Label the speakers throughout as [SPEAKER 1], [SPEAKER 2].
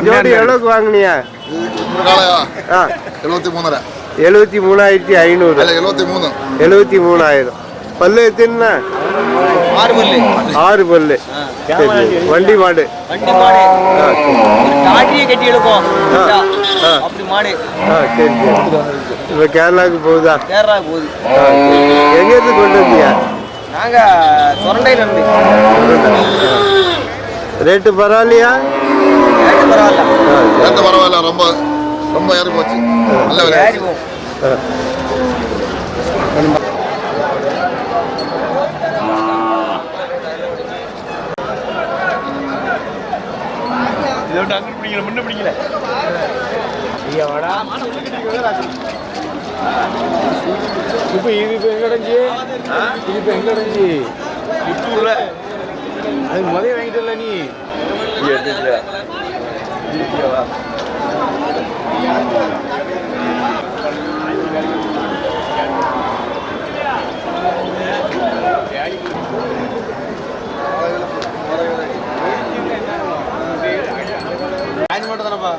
[SPEAKER 1] ஜோடி எவ்வளோக்கு வாங்கினியா? 73,500. 73,000. பல்லு எத்தனை? 6 பல்லு. வண்டி மாடு.
[SPEAKER 2] கட்டி எடுப்போம்.
[SPEAKER 1] சரி சரி. இப்போ கேரளாவுக்கு போகுதா?
[SPEAKER 2] கேரளாவுக்கு போகுது.
[SPEAKER 1] எங்கேருந்து கொண்டு வந்தியா?
[SPEAKER 2] நாங்கள் சுரண்டையில இருந்து.
[SPEAKER 1] ரேட்டு பரவாயில்லையா?
[SPEAKER 3] பரவாயில்ல. ரொம்ப ரொம்ப ஏறி போச்சு. நல்ல விலை.
[SPEAKER 4] பிடிக்கல முன்ன பிடிக்கல.
[SPEAKER 1] இப்போ இது இப்போ எங்க அடைஞ்சி? இது இப்போ எங்க அடைஞ்சி?
[SPEAKER 4] புத்தூர்ல
[SPEAKER 1] அது முதல்ல வாங்கிட்டல நீ
[SPEAKER 4] எடுத்துக்கல.
[SPEAKER 1] தானப்பா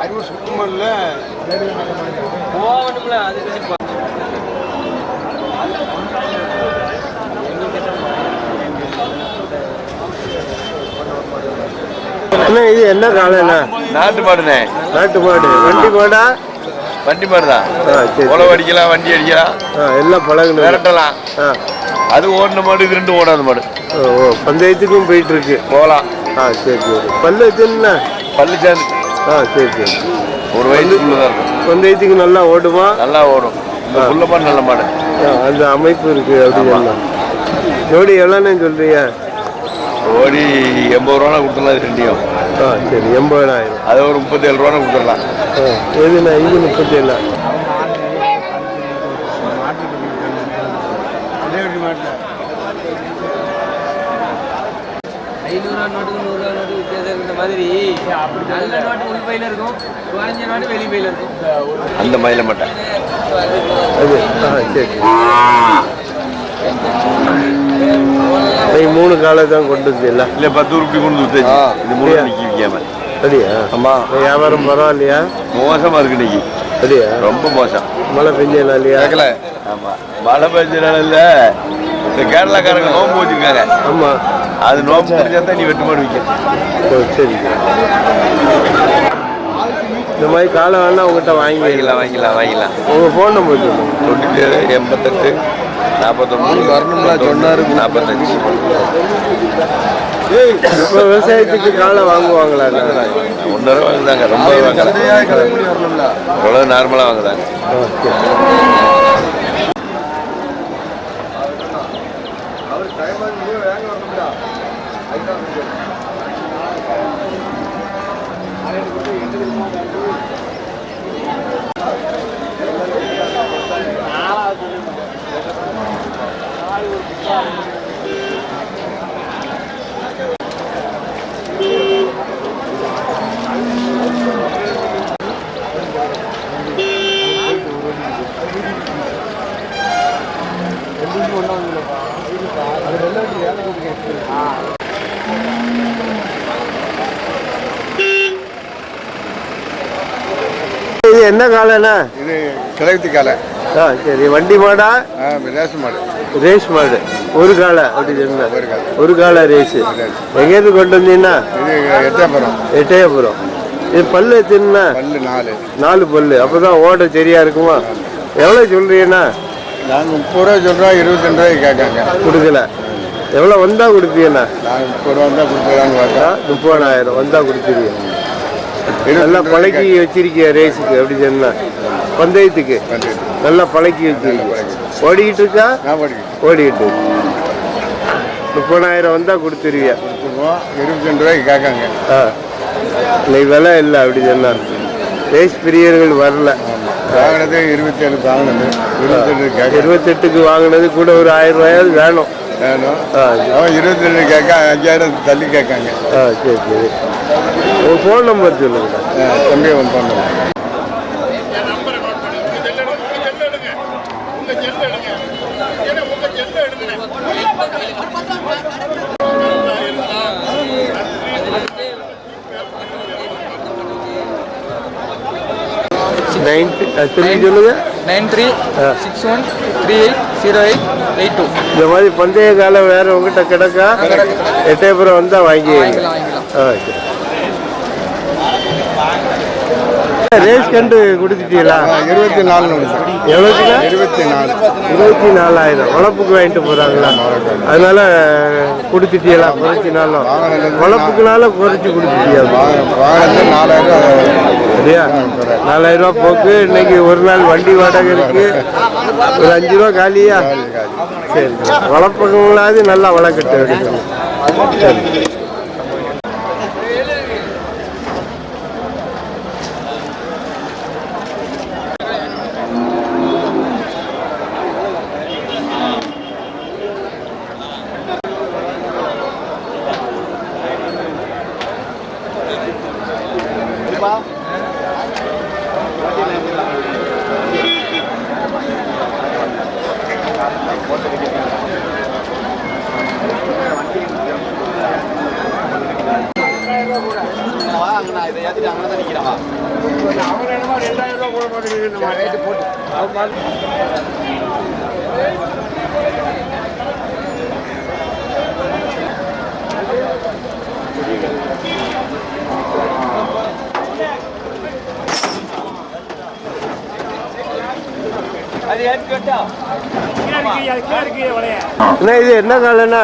[SPEAKER 1] அறிவு சுத்தமா இல்ல
[SPEAKER 2] போகணும்ல. அது
[SPEAKER 1] இது என்ன காலைண்ணா?
[SPEAKER 4] நாட்டு மாடுண்ணே.
[SPEAKER 1] நாட்டு மாடு. வண்டி மாடா?
[SPEAKER 4] வண்டி மாடு தான். உழவு அடிக்கலாம், வண்டி அடிக்கலாம்,
[SPEAKER 1] எல்லாம் பழகணும்,
[SPEAKER 4] விரட்டலாம். அது ஓடின மாடு, இது 2 ஓடாத மாடு.
[SPEAKER 1] பந்தயத்துக்கும் போயிட்டு இருக்கு, போகலாம். சரி சரி. பல்லு எத்தனை? பல்லு சேர்ந்து. சரி சரி.
[SPEAKER 4] ஒரு வயசுக்குள்ளதான் இருக்கும்.
[SPEAKER 1] பந்தயத்துக்கு நல்லா ஓடுமா?
[SPEAKER 4] நல்லா ஓடும். புள்ள மாடு நல்ல மாடு.
[SPEAKER 1] அந்த அமைப்பு இருக்கு. அப்படி ஜோடி எவ்வளோன்னு சொல்றீங்க?
[SPEAKER 4] ஓடி 80 ரூபா கொடுத்துடலாம். இது 2யும்.
[SPEAKER 1] சரி 80,000.
[SPEAKER 4] அது ஒரு 37 ரூபா கொடுத்துடலாம்.
[SPEAKER 1] எதுண்ணா இது? 37.
[SPEAKER 2] நோட்டுக்கு 100 நோட்டு வித்தியாசம். இந்த மாதிரி நல்ல நோட்டு உள் பையில இருக்கும், குறைஞ்ச நோட்டு வெளி பையில இருக்கும்.
[SPEAKER 4] அந்த மயில மாட்டேன்.
[SPEAKER 1] சரி. 3 காலை தான் கொண்டு வந்தீங்களா?
[SPEAKER 4] இல்லை 10 ரூபாய் கொண்டு வந்து. இது 3 நிற்கி விற்காம.
[SPEAKER 1] சரியா?
[SPEAKER 4] ஆமாம்.
[SPEAKER 1] வியாபாரம் பரவாயில்லையா?
[SPEAKER 4] மோசமாக இருக்கு இன்னைக்கு.
[SPEAKER 1] சரியா?
[SPEAKER 4] ரொம்ப மோசம்.
[SPEAKER 1] மழை பெஞ்சனால இல்லையா?
[SPEAKER 4] ஆமாம், மழை பெஞ்சனால இல்லை. இந்த கேரளாக்காரங்க நோம்பு வச்சுருக்காங்க.
[SPEAKER 1] ஆமாம்,
[SPEAKER 4] அது நோம்பு முடிஞ்சா தான் நீ வெட்டு மாடு விற்க.
[SPEAKER 1] சரி. இந்த மாதிரி காலை வேணா உங்கள்கிட்ட
[SPEAKER 4] வாங்கிக்கலாம்.
[SPEAKER 1] உங்கள் ஃபோன் நம்பர் சொல்லுங்கள்.
[SPEAKER 4] 97 88 49
[SPEAKER 1] வரணும்ல சொன்னாரு.
[SPEAKER 4] 45.
[SPEAKER 1] இப்போ விவசாயத்துக்கு காலை வாங்குவாங்களா?
[SPEAKER 4] 1 ரூபா வாங்குதாங்க. ரொம்ப வாங்கலாம். அவ்வளோ நார்மலாக வாங்குதாங்க.
[SPEAKER 1] இது என்ன காலைண்ணா?
[SPEAKER 3] இது கிழக்கு காலை.
[SPEAKER 1] சரி. வண்டி மாடா?
[SPEAKER 3] ரேஸ் மாடு.
[SPEAKER 1] ரேஸ் மாடு. ஒரு காலை. அப்படி சொன்னா ஒரு காலை ரேஸ். எங்கேருந்து கொண்டு வந்தீங்கன்னா?
[SPEAKER 3] இது எட்டயபுரம்.
[SPEAKER 1] எட்டயபுரம். இது பல்லு எத்தனை?
[SPEAKER 3] பல்லு 4.
[SPEAKER 1] 4 பல்லு. அப்போதான் ஓட சரியா இருக்குமா? எவ்வளோ சொல்றீங்கண்ணா?
[SPEAKER 3] நாங்கள் 30 ரூபா சொல்கிறோம். 22 ரூபாய்க்கு கேட்காங்க.
[SPEAKER 1] கொடுக்கல. எவ்வளோ வந்தால் கொடுப்பீங்கண்ணா?
[SPEAKER 3] நாங்கள் 30 ரூபா வந்தால் கொடுக்கலான்னு பார்த்தா
[SPEAKER 1] 30,000 வந்தால் கொடுத்துருவீங்க. நல்லா பழக்கி வச்சிருக்கிய ரேஸுக்கு. அப்படி சொன்னா பந்தயத்துக்கு நல்லா பழக்கி வச்சிருக்கீங்க. ஓடிக்கிட்டு இருக்கா? ஓடிக்கிட்டு. 30,000 வந்தால் கொடுத்துருவியா?
[SPEAKER 3] 22 ரூபாய்க்கு கேட்காங்க.
[SPEAKER 1] இன்னைக்கு விலை இல்லை. அப்படி சொன்னா ரேஸ் பிரியர்கள் வரல.
[SPEAKER 3] வாங்கினது 27 வாங்கினது.
[SPEAKER 1] 28க்கு வாங்கினது கூட ஒரு 1000 ரூபாயாவது வேணும்.
[SPEAKER 3] அவன் 22 கேட்க 5000 தள்ளி கேட்காங்க.
[SPEAKER 1] சரி சரி. உங்கள் ஃபோன் நம்பர் சொல்லுங்க.
[SPEAKER 3] தம்பி ஒன்று பண்ணுங்க.
[SPEAKER 1] திரும்பி சொல்லுங்க.
[SPEAKER 2] 9361380882.
[SPEAKER 1] இந்த மாதிரி பந்தய காலம் வேற உங்ககிட்ட கிடக்கா? எட்டயபுரம் வந்தால் வாங்கிக்கலாம். சரி. ரேஸ் கண்டு கொடுத்துட்டீங்களா?
[SPEAKER 3] 24
[SPEAKER 1] எவ்வளோக்குண்ணா?
[SPEAKER 3] 24,000
[SPEAKER 1] வளர்ப்புக்கு வாங்கிட்டு போகிறாங்களா? அதனால கொடுத்துட்டீங்களா? குறைச்சினாலும் வளர்ப்புக்குனால குறைச்சி கொடுத்துட்டியா?
[SPEAKER 3] 4,000
[SPEAKER 1] சரியா? 4,000 ரூபா போக்கு. இன்னைக்கு ஒரு நாள் வண்டி வாடகை இருக்கு, ஒரு 5 ரூபா காலியா? சரி, வளர்ப்புங்களாவது நல்லா வளர்க்கட்டு எடுக்கணும். சரி. இது என்ன காலண்ணா?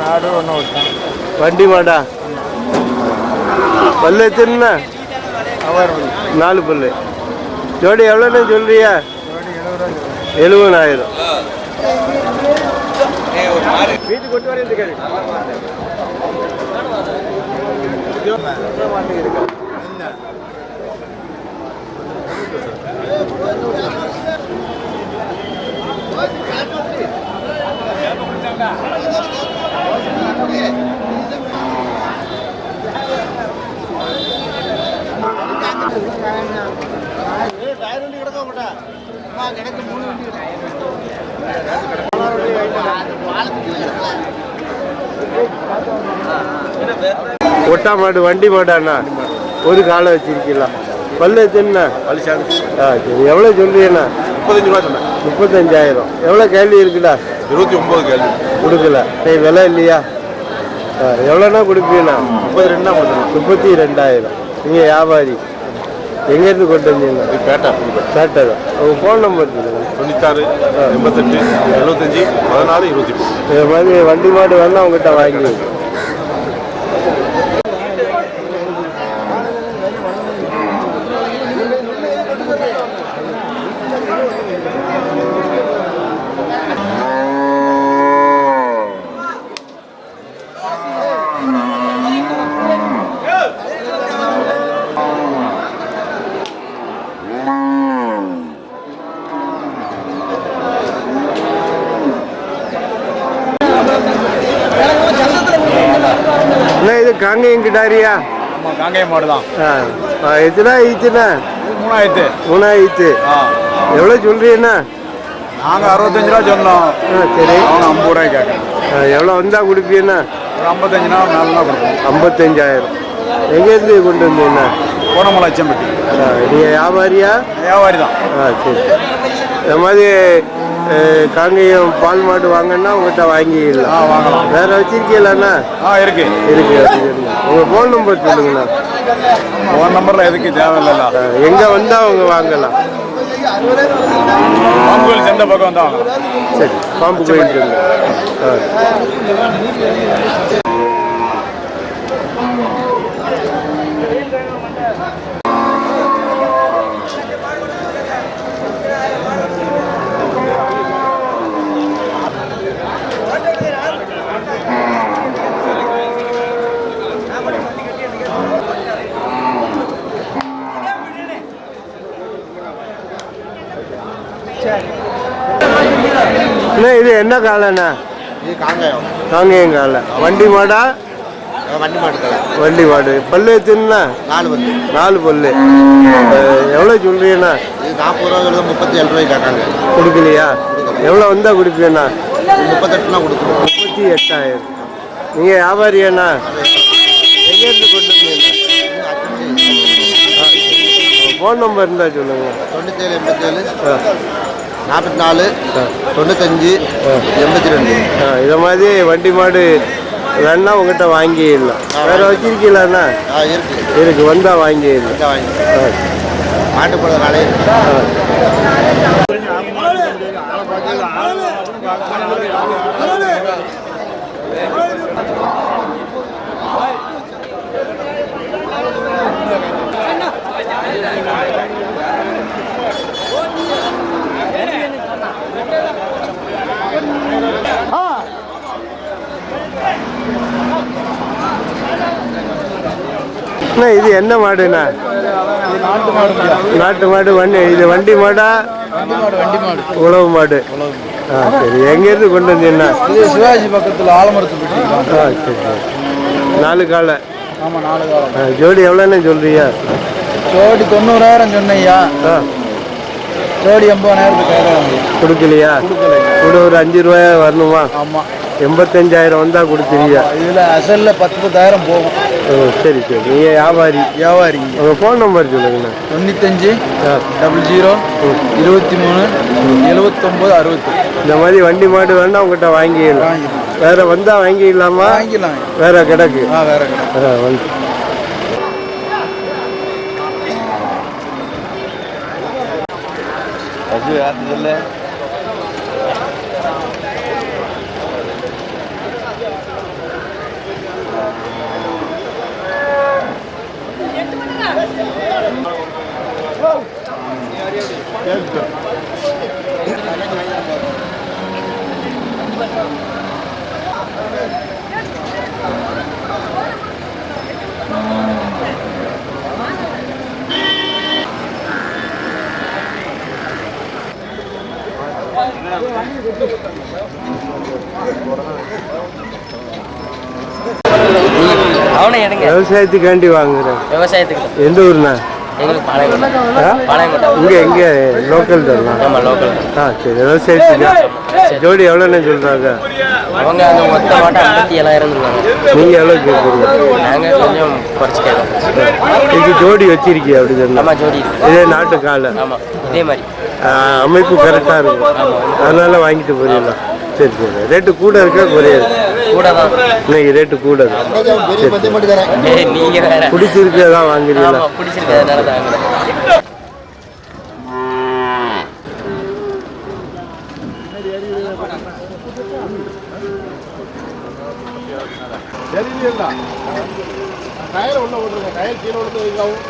[SPEAKER 3] நாடு ஒன்று
[SPEAKER 1] வண்டி மாடா? பல்லு எத்தனை? 4 பல்லு. ஜோடி எவ்வளோன்னு சொல்றியா? 70,000. வீட்டுக்கு கொண்டு வரேன். ஒட்டா மாடு வண்டி மாடாண்ணா? ஒரு காலை வச்சிருக்கலாம். பல்லு எத்தனை? சரி, எவ்வளோ சொல்றீங்கண்ணா?
[SPEAKER 3] 35 ரூபா சொன்னேன்.
[SPEAKER 1] 35,000. எவ்வளோ கேள்வி இருக்குடா?
[SPEAKER 3] 29 கேள்வி
[SPEAKER 1] கொடுக்கல. சரி, விலை இல்லையா? எவ்வளோண்ணா கொடுப்பீங்கண்ணா?
[SPEAKER 3] 32,000.
[SPEAKER 1] நீங்கள் வியாபாரி எங்கேருந்து கொண்டு வந்தீங்க?
[SPEAKER 3] பேட்டா
[SPEAKER 1] தான். உங்கள் ஃபோன் நம்பர் சொல்லுங்கள்.
[SPEAKER 3] 96 88 75 16 23.
[SPEAKER 1] இது மாதிரி வண்டி மாடு வேணால் உங்கள்கிட்ட வாங்கி. இது காங்கேயம் கிடாரியா?
[SPEAKER 3] காங்கேயம் மாடு தான்.
[SPEAKER 1] எத்தனை ஈச்சுண்ணா?
[SPEAKER 3] 3,000.
[SPEAKER 1] எவ்வளோ சொல்றீங்கண்ணா?
[SPEAKER 3] நாங்கள் 65 ரூபா சொன்னோம்.
[SPEAKER 1] சரி,
[SPEAKER 3] அவங்க 50 ரூபாய் கேட்குறேன்.
[SPEAKER 1] எவ்வளோ வந்தா கொடுப்பீங்கண்ணா?
[SPEAKER 3] ஒரு 55 நாள் 4 நாள் கொடுப்போம்.
[SPEAKER 1] 55,000. எங்கேருந்து கொண்டு வந்தீங்கண்ணா?
[SPEAKER 3] கோணமலை அச்சம்பட்டி.
[SPEAKER 1] நீங்கள் வியாபாரியா?
[SPEAKER 3] வியாபாரி தான்.
[SPEAKER 1] சரி. இந்த மாதிரி காங்கேயம் பால் மாடு வாங்கன்னா உங்கள்கிட்ட வாங்கிடலாம்.
[SPEAKER 3] வாங்கலாம்.
[SPEAKER 1] வேற வச்சிருக்கீங்களாண்ணா?
[SPEAKER 3] இருக்கு.
[SPEAKER 1] உங்கள் ஃபோன் நம்பர் சொல்லுங்கண்ணா.
[SPEAKER 3] ஃபோன் நம்பரில் எதுக்கு தேவையில்ல.
[SPEAKER 1] எங்கே வந்தால் அவங்க வாங்கலாம்?
[SPEAKER 3] பாம்பு கோயில் செந்த பக்கம் வந்தால் வாங்கலாம்.
[SPEAKER 1] சரி, பாம்பு கோயில் சொல்லுங்க. இது என்ன காலண்ணா?
[SPEAKER 3] இது காங்கேயம்.
[SPEAKER 1] காங்கேயம் காலை. வண்டி மாடா? வண்டி மாடு. பல்லு எத்தனை? 4 பல்லு. எவ்வளோ சொல்றீங்கண்ணா?
[SPEAKER 3] இது 40 ரூபா 37 ரூபாய்க்கு கேட்காங்க.
[SPEAKER 1] கொடுக்கலையா? எவ்வளோ வந்தா கொடுப்பீங்கண்ணா?
[SPEAKER 3] 38 கொடுத்துருவோம்.
[SPEAKER 1] 38,000. நீங்கள் வியாபாரியாண்ணா? எங்கேருந்து கொண்டு வந்தீங்கண்ணா? ஃபோன் நம்பர் இருந்தால் சொல்லுங்கள்.
[SPEAKER 3] 97 87 44 95 82.
[SPEAKER 1] இதை மாதிரி வண்டி மாடு வேணா உங்கள்கிட்ட வாங்கிடலாம். வேறு வச்சிருக்கீங்களாண்ணா? இருக்கு, வந்தால் வாங்கிடலாம்.
[SPEAKER 3] மாட்டுப்பட நாளே
[SPEAKER 1] இது என்ன மாடுண்ணா? நாட்டு மாடு. இது வண்டி மாடா? உழவு மாடு. சரி, எங்கேருந்து கொண்டு வந்தீங்கன்னா?
[SPEAKER 3] சிவாஜி பக்கத்தில் ஆலமரத்து.
[SPEAKER 1] சரி. 4 காலை.
[SPEAKER 3] ஆமாம், 4 காலம்.
[SPEAKER 1] ஜோடி எவ்வளோன்னு சொல்றியா?
[SPEAKER 3] ஜோடி 90,000 சொன்னையா. ஜோடி 80,000 கேட்கலாம்.
[SPEAKER 1] கொடுக்கலையா? கூட ஒரு 5 ரூபாயா வரணுமா?
[SPEAKER 3] ஆமாம்,
[SPEAKER 1] 85,000 வந்தால் கொடுத்துருவியா?
[SPEAKER 3] இதில் அசலில் 10,000 போகும்.
[SPEAKER 1] சரி. நீங்கள் வியாபாரி. உங்கள் ஃபோன் நம்பர் சொல்லுங்கண்ணா.
[SPEAKER 3] 95 00 23 79 60.
[SPEAKER 1] இந்த மாதிரி வண்டி மாடு வேணா உங்கள்கிட்ட வாங்கிடலாம். வேற வந்தால் வாங்கிடலாமா?
[SPEAKER 3] வாங்கிடலாம்.
[SPEAKER 1] வேற கிடக்கு.
[SPEAKER 3] வேற கிடக்கு.
[SPEAKER 1] வந்து
[SPEAKER 2] அவனை எடுங்க.
[SPEAKER 1] விவசாயத்துக்காண்டி வாங்குறேன்.
[SPEAKER 2] விவசாயத்துக்கு.
[SPEAKER 1] எந்த ஊர்ண்ணா? இங்கே லோக்கல் தான்.
[SPEAKER 2] ஆமாம், லோக்கல்.
[SPEAKER 1] சரி. விவசாயத்துக்கு ஜோடி எவ்வளோன்னு சொல்கிறாங்க?
[SPEAKER 2] அவங்க அந்த மொத்த மாட்டை 57,000 சொல்லுவாங்க.
[SPEAKER 1] நீங்கள் எவ்வளோ கேட்குறீங்க?
[SPEAKER 2] நாங்கள் கொஞ்சம் குறைச்சி கேட்கலாம்.
[SPEAKER 1] இது ஜோடி வச்சிருக்கியா? அப்படி சொன்னா?
[SPEAKER 2] ஆமாம், ஜோடி.
[SPEAKER 1] இதே நாட்டு காலை.
[SPEAKER 2] ஆமாம், இதே மாதிரி
[SPEAKER 1] அமைப்பு கரெக்டாக இருக்கும். அதனால வாங்கிட்டு போயிடலாம். சரி. ரேட்டு கூட இருக்கா குறையாது?
[SPEAKER 2] கூட தான்.
[SPEAKER 1] இன்னைக்கு ரேட்டு கூட தான்.
[SPEAKER 2] நீங்கள் வேற
[SPEAKER 1] பிடிச்சிருக்கதான் வாங்குறீங்களா?
[SPEAKER 2] பிடிச்சிருக்கிறதுனால தாங்க.
[SPEAKER 3] டயர் உள்ள ஓட்டுருங்க. டயர் கீழே விழுந்து வைக்கவும்.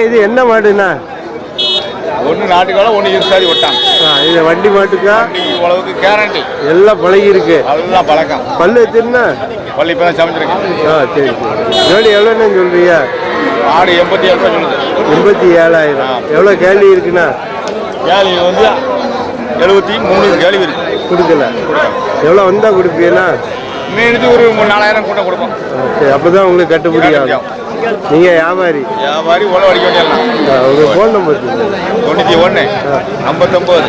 [SPEAKER 1] இது என்ன மாடுண்ணா?
[SPEAKER 3] ஒன்று நாட்டுக்கால, ஒன்று இருசாரி ஒட்டாங்க.
[SPEAKER 1] இது வண்டி மாட்டுக்கா?
[SPEAKER 3] இவ்வளவுக்கு கேரண்டி.
[SPEAKER 1] எல்லாம் பழகி இருக்கு.
[SPEAKER 3] அதுதான் பழக்கம்.
[SPEAKER 1] பல்லு வச்சிருந்தா?
[SPEAKER 3] பள்ளி இப்போ தான் சமைச்சிருக்கேன்.
[SPEAKER 1] சரி. ஜோடி எவ்வளோன்னு சொல்றியா?
[SPEAKER 3] ஆடு 87 ரூபா சொல்லுது.
[SPEAKER 1] 87,000. எவ்வளோ கேள்வி இருக்குண்ணா?
[SPEAKER 3] கேள்வி வந்து 73 கேள்வி இருக்கு.
[SPEAKER 1] கொடுக்கல. எவ்வளோ வந்தால் கொடுப்பீங்கன்னா?
[SPEAKER 3] இன்னும் ஒரு 4,000 கூட்டம் கொடுப்போம்.
[SPEAKER 1] சரி, அப்போ தான் உங்களுக்கு கட்டுப்படி ஆகும். நீங்கள் வியாபாரி
[SPEAKER 3] உழவு அடிக்க வேண்டியலாம்.
[SPEAKER 1] உங்கள் ஃபோன் நம்பர்
[SPEAKER 3] 91 59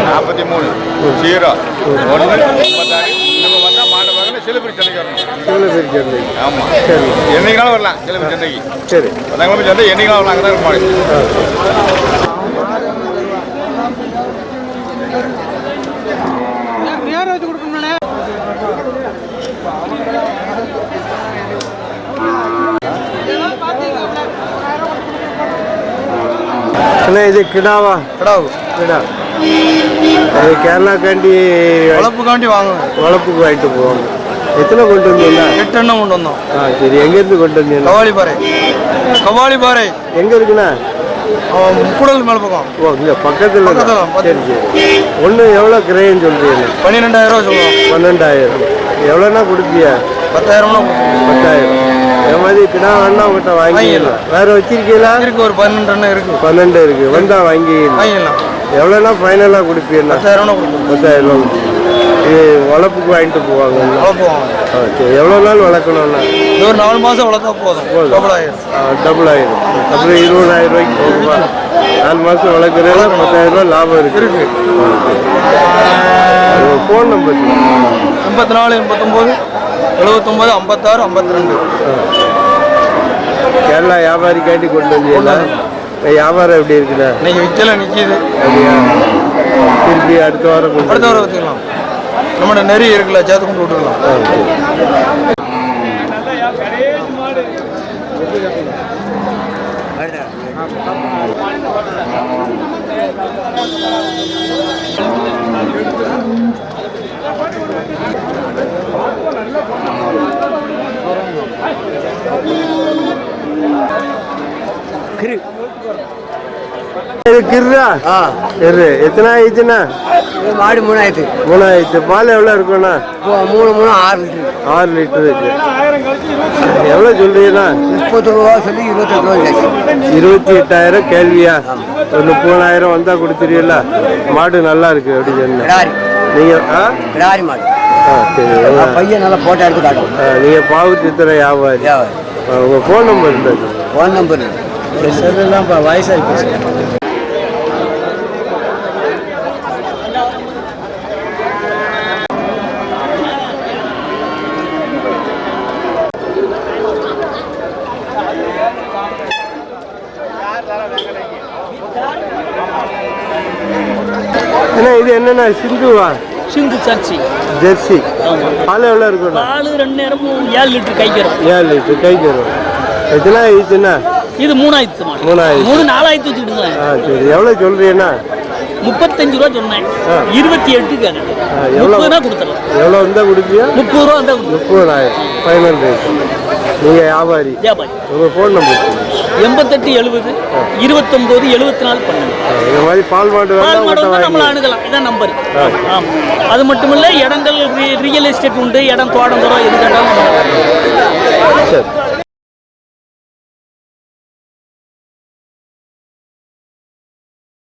[SPEAKER 3] 43 0 1 56. நம்ம வந்தால் மாட்டை பார்க்கணும். சிலபுரி சந்தைக்கு வரணும். ஆமாம்,
[SPEAKER 1] சரி.
[SPEAKER 3] என்னைக்குனாலும் வரலாம் சிலபுரி சந்தைக்கு.
[SPEAKER 1] சரி.
[SPEAKER 3] பத்தாங்கிழமை சந்தை என்னைக்குனாலும் வரலாம். அங்கே தான் மாடு.
[SPEAKER 1] இது கிடாவா? கிடா. அது கேரளாக்காண்டி
[SPEAKER 3] வளர்ப்புக்காண்டி வாங்குவேன்.
[SPEAKER 1] வளர்ப்புக்கு வாங்கிட்டு போவாங்க. எத்தனை கொண்டு வந்தீங்களா?
[SPEAKER 3] 8 எண்ணம் கொண்டு வந்தோம்.
[SPEAKER 1] சரி, எங்கேருந்து கொண்டு வந்தீங்க?
[SPEAKER 3] கவாலிபாறை
[SPEAKER 1] எங்கே இருக்குண்ணா?
[SPEAKER 3] முக்குடல் மேலே பக்கம்.
[SPEAKER 1] ஓ, இங்கே பக்கத்தில். சரி சரி. ஒன்று எவ்வளோ கிரேன்னு சொல்கிறீங்க?
[SPEAKER 3] 12,000 சொல்லுவோம்.
[SPEAKER 1] 12,000. எவ்வளோண்ணா கொடுப்பியா?
[SPEAKER 3] 10,000.
[SPEAKER 1] 10,000. என் மாதிரி கிடா வேணா உங்கள்கிட்ட வாங்கிடலாம். வேறு வச்சிருக்கீங்களா?
[SPEAKER 3] இருக்கு, ஒரு 12 எண்ணம் இருக்கு.
[SPEAKER 1] 12 இருக்குது. வந்தால் வாங்கிடலாம். எவ்வளோண்ணா ஃபைனலாக கொடுப்பீங்களா?
[SPEAKER 3] 10,000 கொடுப்போம்.
[SPEAKER 1] 10,000 ரூபா. இது வளர்ப்புக்கு வாங்கிட்டு போவாங்க.
[SPEAKER 3] வளர்ப்புவாங்க.
[SPEAKER 1] சரி, எவ்வளோ நாள் வளர்க்கணும்ண்ணா?
[SPEAKER 3] இது ஒரு 4 மாதம் வளர்த்தா போதும். டபுள் ஆயிரும்.
[SPEAKER 1] அப்புறம் 20,000 ரூபாய்க்கு போகுமா? 4 மாதம் வளர்க்குறதுல 10,000 ரூபா லாபம் இருக்கு. Phone number
[SPEAKER 3] 84 89 79 56 52.
[SPEAKER 1] கேரளா வியாபாரிக்காண்டி கொண்டு வந்தீங்களா? வியாபாரம் எப்படி இருக்குண்ணா?
[SPEAKER 3] இன்னைக்கு விற்கல நிற்கிது.
[SPEAKER 1] அப்படியா? திருப்பி அடுத்த வாரம்
[SPEAKER 3] அடுத்த வாரம் வச்சுக்கலாம். நம்மகிட்ட நெறி இருக்குல்ல, சேர்த்து கொண்டு விட்டுக்கலாம்.
[SPEAKER 1] கிர்ரா? எத்தனை ஆயிடுச்சுண்ணா?
[SPEAKER 2] மாடு 3000.
[SPEAKER 1] 3000. பால் எவ்வளோ இருக்குண்ணா?
[SPEAKER 2] 6
[SPEAKER 1] லிட்டர் இருக்கு. எவ்வளோ சொல்றீங்கண்ணா?
[SPEAKER 2] 30 ரூபா சொல்லி 28 ரூபா கேட்கு.
[SPEAKER 1] 28,000 கேள்வியா? ஒரு 30,000 வந்தால் கொடுத்துருவீங்களா? மாடு நல்லா இருக்கு அப்படி சொன்னேன். நீங்கள்
[SPEAKER 2] கிடாரி மாடு.
[SPEAKER 1] சரி.
[SPEAKER 2] பையன் நல்லா போட்டோ எடுத்து காட்டும்.
[SPEAKER 1] நீங்கள் பாவு சித்திர வியாபாரி. உங்கள் ஃபோன் நம்பர் இருந்தது?
[SPEAKER 2] ஃபோன் நம்பர் செல்லாம் வயசாகி போச்சு.
[SPEAKER 1] என்ன இது என்னண்ணா? சிந்துவா?
[SPEAKER 5] சிந்து சர்ச்சி
[SPEAKER 1] ஜெர்சி. பால் எவ்வளோ இருக்கும்?
[SPEAKER 5] பால் 2 நேரமும் 7 லிட்டர் கைக்கிறோம்.
[SPEAKER 1] 7 லிட்டர் கைக்கிறோம். எத்தனை ஆயிடுச்சுண்ணா?
[SPEAKER 5] இது 3000. 4,000 வச்சுக்கிட்டு.
[SPEAKER 1] சரி, எவ்வளோ சொல்றீங்கண்ணா?
[SPEAKER 5] 35 ரூபா சொன்னேன். 28 கேட்குறேன்.
[SPEAKER 1] எவ்வளோ
[SPEAKER 5] கொடுத்துடலாம்.
[SPEAKER 1] எவ்வளோ வந்தால் கொடுப்பியா?
[SPEAKER 5] 30 ரூபா வந்தால்
[SPEAKER 1] 30,000 ஃபைனல் ரேட். நீங்கள் வியாபாரி. உங்கள் ஃபோன் நம்பர்?
[SPEAKER 5] 88 70 29 74 12.
[SPEAKER 1] இந்த மாதிரி பால் மாடு
[SPEAKER 5] நம்மளை அணுகலாம். இதான் நம்பர். ஆமாம். அது மட்டும் இல்லை, இடங்கள் ரியல் எஸ்டேட் உண்டு. இடம் தோட்டம் எது கேட்டாலும்.
[SPEAKER 1] சரி.